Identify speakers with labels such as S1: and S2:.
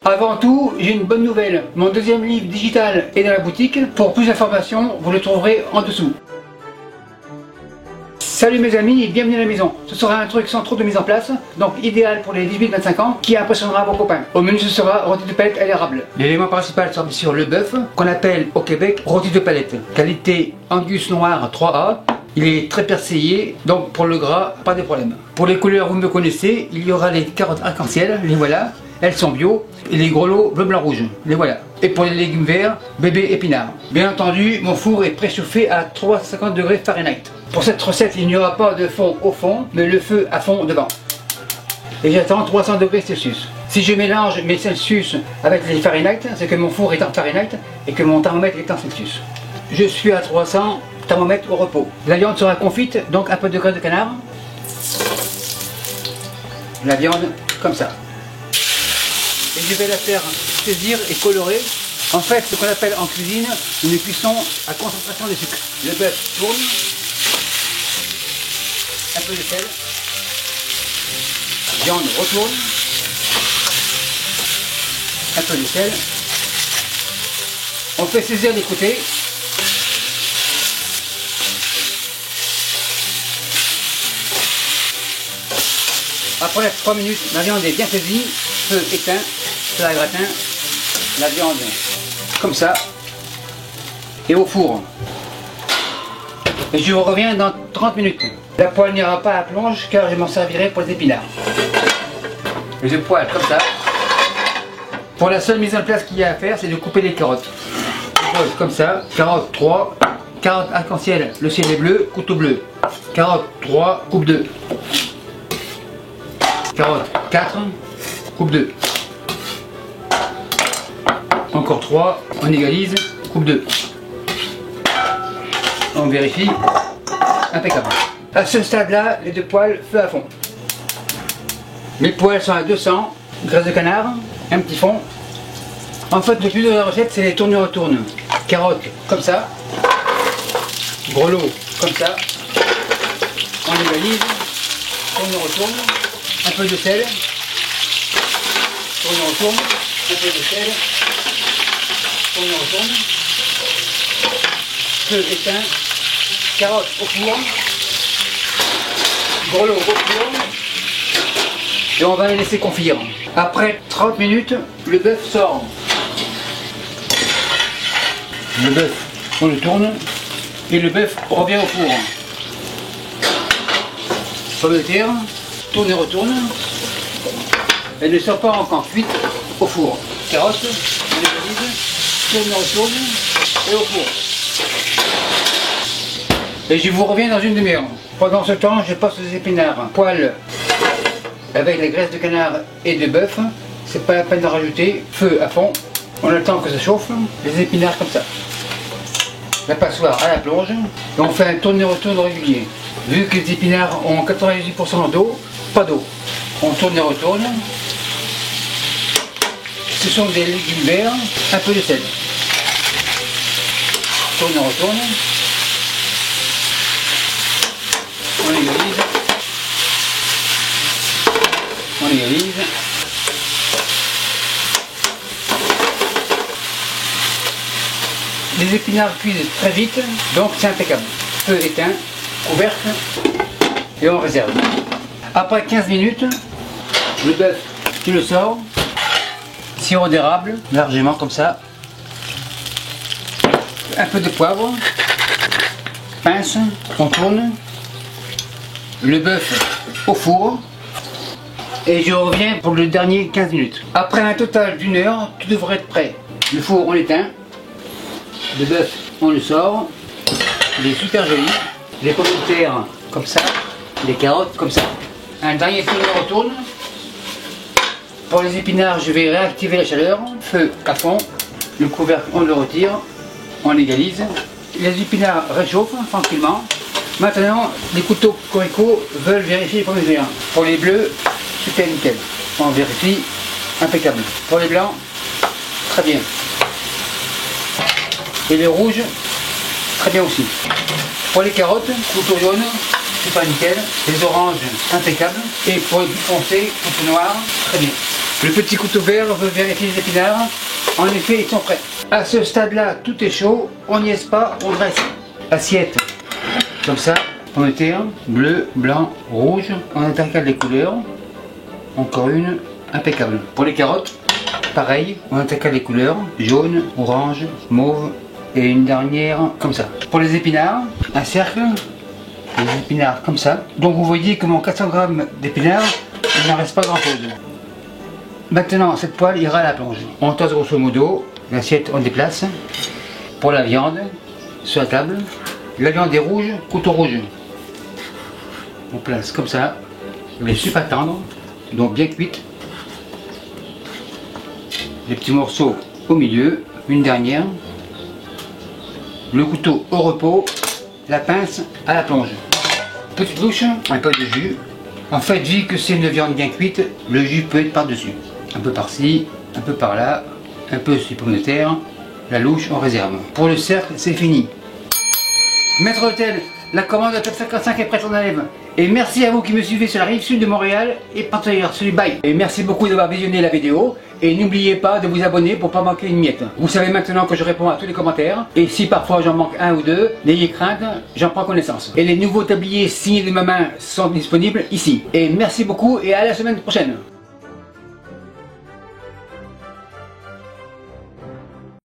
S1: Avant tout, j'ai une bonne nouvelle. Mon deuxième livre digital est dans la boutique. Pour plus d'informations, vous le trouverez en dessous. Salut mes amis et bienvenue à la maison. Ce sera un truc sans trop de mise en place, donc idéal pour les 18-25 ans, qui impressionnera vos copains. Au menu ce sera rôti de palette à l'érable. L'élément principal sera bien sûr le bœuf, qu'on appelle au Québec rôti de palette. Qualité Angus noir 3A. Il est très persillé, donc pour le gras, pas de problème. Pour les couleurs, vous me connaissez, il y aura les carottes arc-en-ciel, les voilà. Elles sont bio, et les grelots bleu, blanc, rouge, les voilà. Et pour les légumes verts, bébé épinard. Bien entendu, mon four est préchauffé à 350 degrés Fahrenheit. Pour cette recette, il n'y aura pas de fond au fond, mais le feu à fond devant. Et j'attends 300 degrés Celsius. Si je mélange mes Celsius avec les Fahrenheit, c'est que mon four est en Fahrenheit et que mon thermomètre est en Celsius. Je suis à 300, thermomètre au repos. La viande sera confite, donc un peu de graisse de canard. La viande comme ça. Et je vais la faire saisir et colorer. En fait, ce qu'on appelle en cuisine une cuisson à concentration de sucre. Le bœuf tourne. Un peu de sel. Viande retourne. Un peu de sel. On fait saisir les côtés. Après 3 minutes, la viande est bien saisie, feu éteint, plat gratin, la viande comme ça, et au four. Et je vous reviens dans 30 minutes. La poêle n'ira pas à plonge car je m'en servirai pour les épinards. Je poêle comme ça. Pour la seule mise en place qu'il y a à faire, c'est de couper les carottes. Je pose comme ça, carotte 3, carotte arc-en-ciel, le ciel est bleu, couteau bleu. Carotte 3, coupe 2. Carotte 4, coupe 2. Encore 3, on égalise, coupe 2. On vérifie, impeccable. À ce stade-là, les deux poêles, feu à fond. Mes poêles sont à 200, graisse de canard, un petit fond. En fait, le plus de la recette, c'est les tourne-retourne. Carottes comme ça, grelots comme ça. On égalise, tourne-retourne. Un peu de sel, tourne, un peu de sel, tourne, feu éteint, carottes au four, grelots au four, et on va les laisser confire. Après 30 minutes, le bœuf sort. Le bœuf, on le tourne, et le bœuf revient au four. Pomme de terre. Tourne et retourne. Elle ne sort pas encore cuite au four. Carotte, on égalise, tourne et retourne et au four. Et je vous reviens dans une demi-heure. Pendant ce temps, je passe les épinards. Poêle avec la graisse de canard et de bœuf. C'est pas la peine d'en rajouter. Feu à fond. On attend que ça chauffe. Les épinards comme ça. La passoire à la plonge. Et on fait un tourne et retourne régulier. Vu que les épinards ont 98% d'eau, pas d'eau. On tourne et retourne. Ce sont des légumes verts, un peu de sel. Tourne et retourne. On égalise. On égalise. Les épinards cuisent très vite, donc c'est impeccable. Feu éteint, couvercle, et on réserve. Après 15 minutes, le bœuf, tu le sors, sirop d'érable, largement comme ça, un peu de poivre, pince, on tourne, le bœuf au four, et je reviens pour le dernier 15 minutes. Après un total d'1 heure, tout devrait être prêt. Le four, on l'éteint, le bœuf, on le sort, il est super joli, les pommes de terre comme ça, les carottes comme ça. Un dernier feu de retourne. Pour les épinards, je vais réactiver la chaleur. Feu à fond. Le couvercle, on le retire. On égalise. Les épinards réchauffent tranquillement. Maintenant, les couteaux Corico veulent vérifier les pommes de terre. Pour les bleus, super nickel. On vérifie, impeccable. Pour les blancs, très bien. Et les rouges, très bien aussi. Pour les carottes, couteau jaune, super nickel. Les oranges, impeccable. Et pour les plus foncés, couteau noir, très bien. Le petit couteau vert veut vérifier les épinards. En effet, ils sont prêts. À ce stade-là, tout est chaud. On n'y est pas, on dresse. Assiette, comme ça. Pomme de terre, bleu, blanc, rouge. On intercale les couleurs. Encore une, impeccable. Pour les carottes, pareil. On intercale les couleurs. Jaune, orange, mauve. Et une dernière, comme ça. Pour les épinards, un cercle. Les épinards comme ça. Donc vous voyez que mon 400 g d'épinards, il n'en reste pas grand chose. Maintenant cette poêle ira à la plonge. On tasse grosso modo, l'assiette on déplace. Pour la viande, sur la table. La viande est rouge, couteau rouge. On place comme ça. Elle est super tendre, donc bien cuite. Les petits morceaux au milieu, une dernière. Le couteau au repos, la pince à la plonge. Petite louche, un peu de jus. En fait, vu que c'est une viande bien cuite, le jus peut être par-dessus. Un peu par-ci, un peu par-là, un peu sur les pommes de terre. La louche en réserve. Pour le cercle, c'est fini. Maître Hôtel, la commande de Top 55 est prête, on enlève. Et merci à vous qui me suivez sur la rive sud de Montréal et partout ailleurs. Salut, bye. Et merci beaucoup d'avoir visionné la vidéo. Et n'oubliez pas de vous abonner pour pas manquer une miette. Vous savez maintenant que je réponds à tous les commentaires. Et si parfois j'en manque un ou deux, n'ayez crainte, j'en prends connaissance. Et les nouveaux tabliers signés de ma main sont disponibles ici. Et merci beaucoup et à la semaine prochaine.